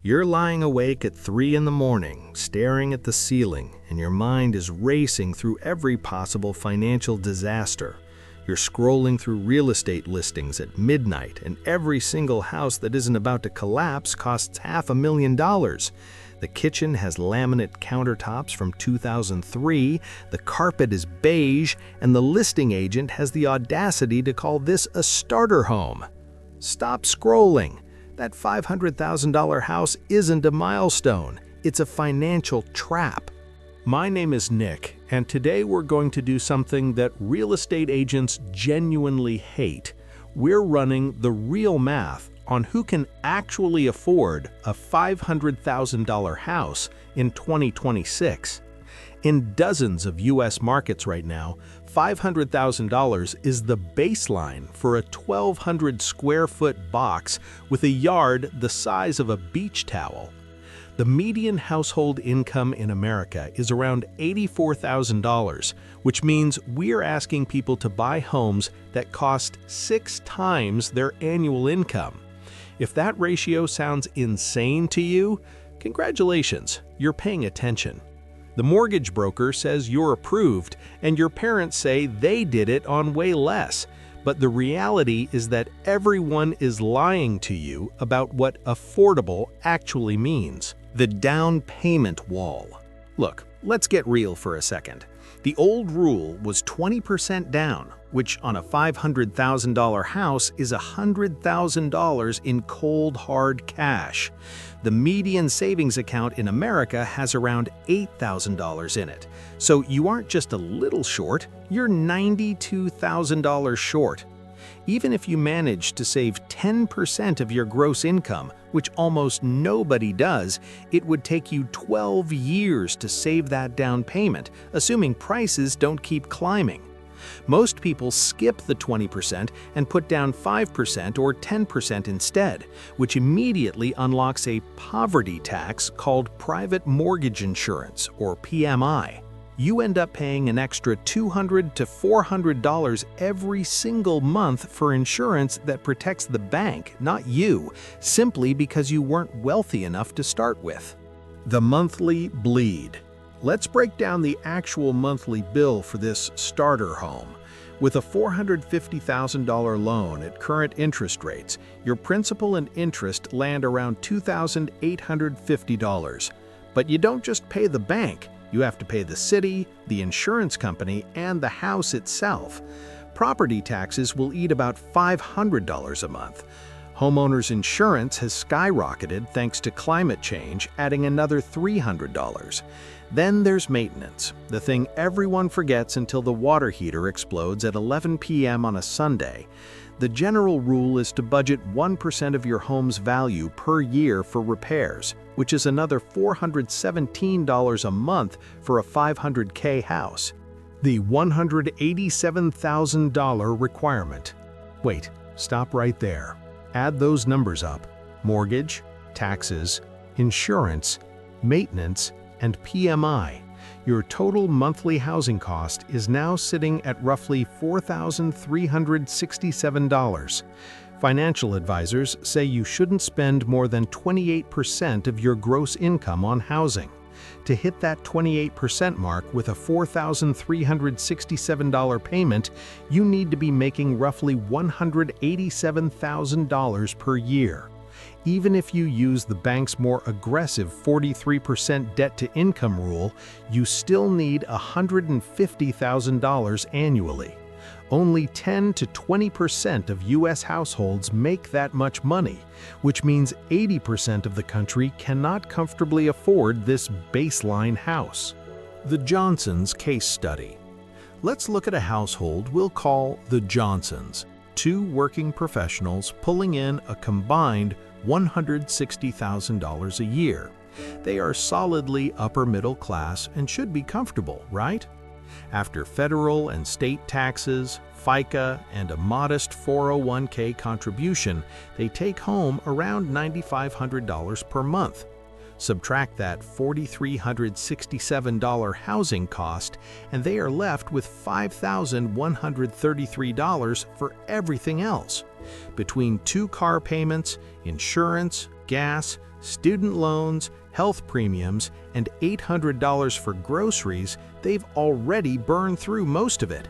You're lying awake at 3 in the morning, staring at the ceiling, and your mind is racing through every possible financial disaster. You're scrolling through real estate listings at midnight, and every single house that isn't about to collapse costs $500,000. The kitchen has laminate countertops from 2003, the carpet is beige, and the listing agent has the audacity to call this a starter home. Stop scrolling. That $500,000 house isn't a milestone. It's a financial trap. My name is Nick, and today we're going to do something that real estate agents genuinely hate. We're running the real math on who can actually afford a $500,000 house in 2026. In dozens of U.S. markets right now, $500,000 is the baseline for a 1,200 square foot box with a yard the size of a beach towel. The median household income in America is around $84,000, which means we're asking people to buy homes that cost 6 times their annual income. If that ratio sounds insane to you, congratulations, you're paying attention. The mortgage broker says you're approved, and your parents say they did it on way less. But the reality is that everyone is lying to you about what affordable actually means. The down payment wall. Look, let's get real for a second. The old rule was 20% down, which on a $500,000 house is $100,000 in cold, hard cash. The median savings account in America has around $8,000 in it. So you aren't just a little short, you're $92,000 short. Even if you manage to save 10% of your gross income, which almost nobody does, it would take you 12 years to save that down payment, assuming prices don't keep climbing. Most people skip the 20% and put down 5% or 10% instead, which immediately unlocks a poverty tax called private mortgage insurance, or PMI. You end up paying an extra $200 to $400 every single month for insurance that protects the bank, not you, simply because you weren't wealthy enough to start with. The monthly bleed. Let's break down the actual monthly bill for this starter home. With a $450,000 loan at current interest rates, your principal and interest land around $2,850. But you don't just pay the bank. You have to pay the city, the insurance company, and the house itself. Property taxes will eat about $500 a month. Homeowners insurance has skyrocketed thanks to climate change, adding another $300. Then there's maintenance, the thing everyone forgets until the water heater explodes at 11 p.m. on a Sunday. The general rule is to budget 1% of your home's value per year for repairs, which is another $417 a month for a $500K house. The $187,000 requirement. Wait, stop right there. Add those numbers up: mortgage, taxes, insurance, maintenance, and PMI. Your total monthly housing cost is now sitting at roughly $4,367. Financial advisors say you shouldn't spend more than 28% of your gross income on housing. To hit that 28% mark with a $4,367 payment, you need to be making roughly $187,000 per year. Even if you use the bank's more aggressive 43% debt-to-income rule, you still need $150,000 annually. Only 10 to 20% of U.S. households make that much money, which means 80% of the country cannot comfortably afford this baseline house. The Johnsons case study. Let's look at a household we'll call the Johnsons, 2 working professionals pulling in a combined $160,000 a year. They are solidly upper middle class and should be comfortable, right? After federal and state taxes, FICA, and a modest 401k contribution, they take home around $9,500 per month. Subtract that $4,367 housing cost, and they are left with $5,133 for everything else. Between 2 car payments, insurance, gas, Student loans, health premiums, and $800 for groceries, they've already burned through most of it.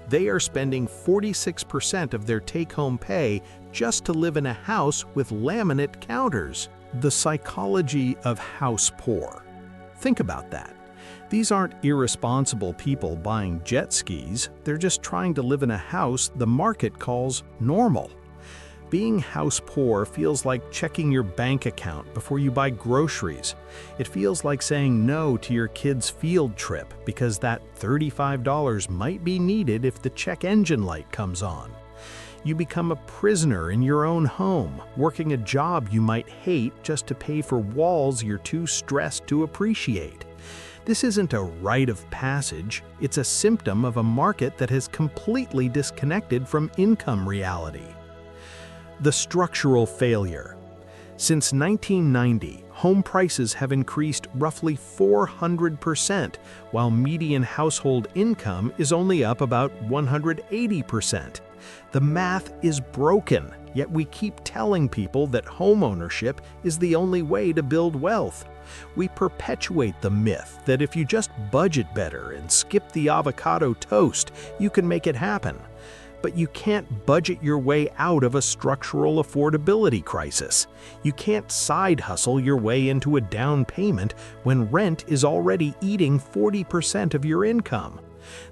They are spending 46% of their take-home pay just to live in a house with laminate counters. The psychology of house poor. Think about that. These aren't irresponsible people buying jet skis, they're just trying to live in a house the market calls normal. Being house poor feels like checking your bank account before you buy groceries. It feels like saying no to your kid's field trip because that $35 might be needed if the check engine light comes on. You become a prisoner in your own home, working a job you might hate just to pay for walls you're too stressed to appreciate. This isn't a rite of passage, it's a symptom of a market that has completely disconnected from income reality. The structural failure. Since 1990, home prices have increased roughly 400%, while median household income is only up about 180%. The math is broken, yet we keep telling people that homeownership is the only way to build wealth. We perpetuate the myth that if you just budget better and skip the avocado toast, you can make it happen. But you can't budget your way out of a structural affordability crisis. You can't side hustle your way into a down payment when rent is already eating 40% of your income.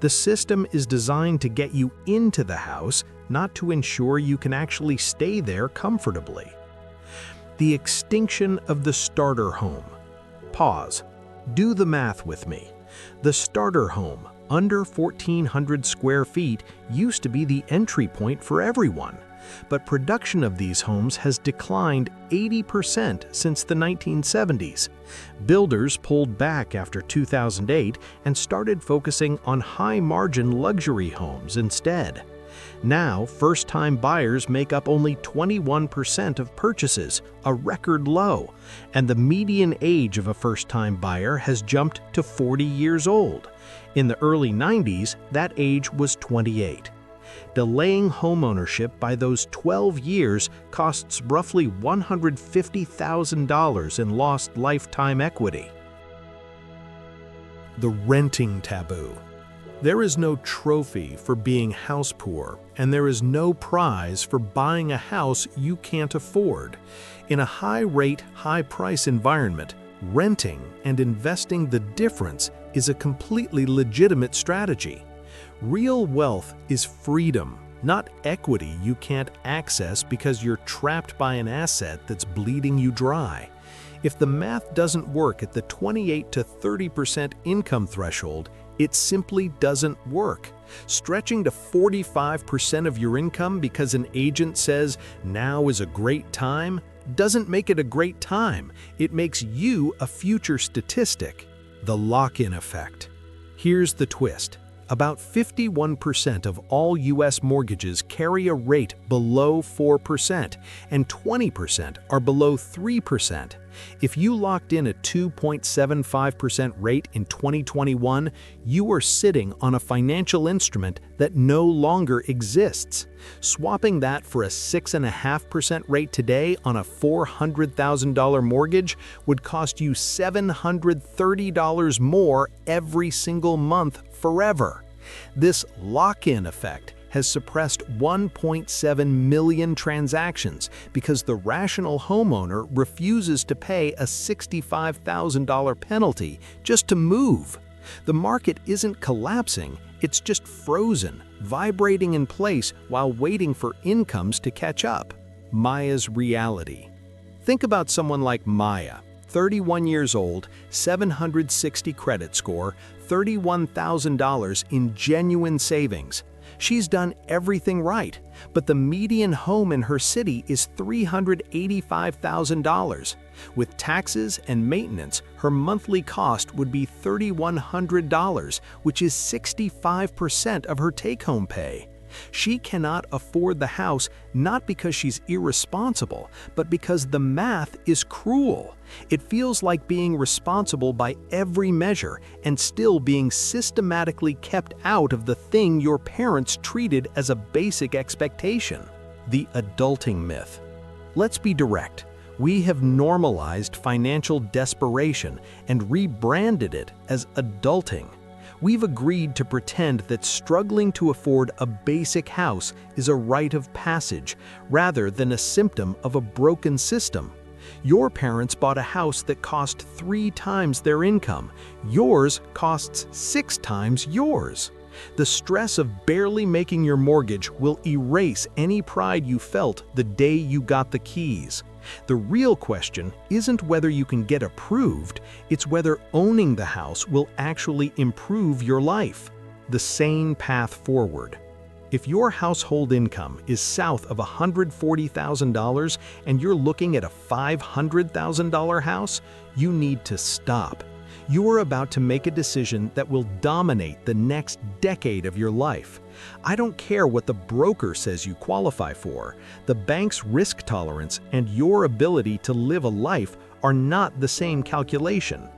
The system is designed to get you into the house, not to ensure you can actually stay there comfortably. The extinction of the starter home. Pause. Do the math with me. The starter home, under 1,400 square feet, used to be the entry point for everyone, but production of these homes has declined 80% since the 1970s. Builders pulled back after 2008 and started focusing on high-margin luxury homes instead. Now, first-time buyers make up only 21% of purchases, a record low, and the median age of a first-time buyer has jumped to 40 years old. In the early 90s, that age was 28. Delaying homeownership by those 12 years costs roughly $150,000 in lost lifetime equity. The renting taboo. There is no trophy for being house poor, and there is no prize for buying a house you can't afford. In a high-rate, high-price environment, renting and investing the difference is a completely legitimate strategy. Real wealth is freedom, not equity you can't access because you're trapped by an asset that's bleeding you dry. If the math doesn't work at the 28 to 30% income threshold, it simply doesn't work. Stretching to 45% of your income because an agent says now is a great time doesn't make it a great time. It makes you a future statistic. The lock-in effect. Here's the twist. About 51% of all U.S. mortgages carry a rate below 4%, and 20% are below 3%. If you locked in a 2.75% rate in 2021, you are sitting on a financial instrument that no longer exists. Swapping that for a 6.5% rate today on a $400,000 mortgage would cost you $730 more every single month forever. This lock-in effect has suppressed 1.7 million transactions because the rational homeowner refuses to pay a $65,000 penalty just to move. The market isn't collapsing, it's just frozen, vibrating in place while waiting for incomes to catch up. Maya's reality. Think about someone like Maya, 31 years old, 760 credit score, $31,000 in genuine savings. She's done everything right, but the median home in her city is $385,000. With taxes and maintenance, her monthly cost would be $3,100, which is 65% of her take-home pay. She cannot afford the house not because she's irresponsible, but because the math is cruel. It feels like being responsible by every measure and still being systematically kept out of the thing your parents treated as a basic expectation. The adulting myth. Let's be direct. We have normalized financial desperation and rebranded it as adulting. We've agreed to pretend that struggling to afford a basic house is a rite of passage rather than a symptom of a broken system. Your parents bought a house that cost 3 times their income. Yours costs 6 times yours. The stress of barely making your mortgage will erase any pride you felt the day you got the keys. The real question isn't whether you can get approved, it's whether owning the house will actually improve your life. The sane path forward. If your household income is south of $140,000 and you're looking at a $500,000 house, you need to stop. You are about to make a decision that will dominate the next decade of your life. I don't care what the broker says you qualify for. The bank's risk tolerance and your ability to live a life are not the same calculation.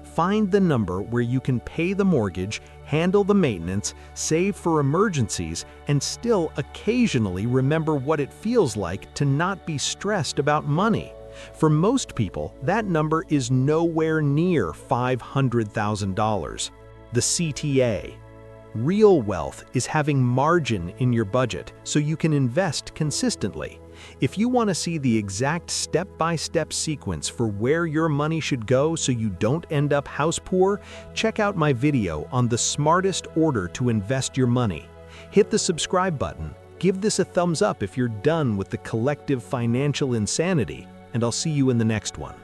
Find the number where you can pay the mortgage, handle the maintenance, save for emergencies, and still occasionally remember what it feels like to not be stressed about money. For most people, that number is nowhere near $500,000. The CTA. Real wealth is having margin in your budget so you can invest consistently. If you want to see the exact step-by-step sequence for where your money should go so you don't end up house poor, check out my video on the smartest order to invest your money. Hit the subscribe button, give this a thumbs up if you're done with the collective financial insanity, and I'll see you in the next one.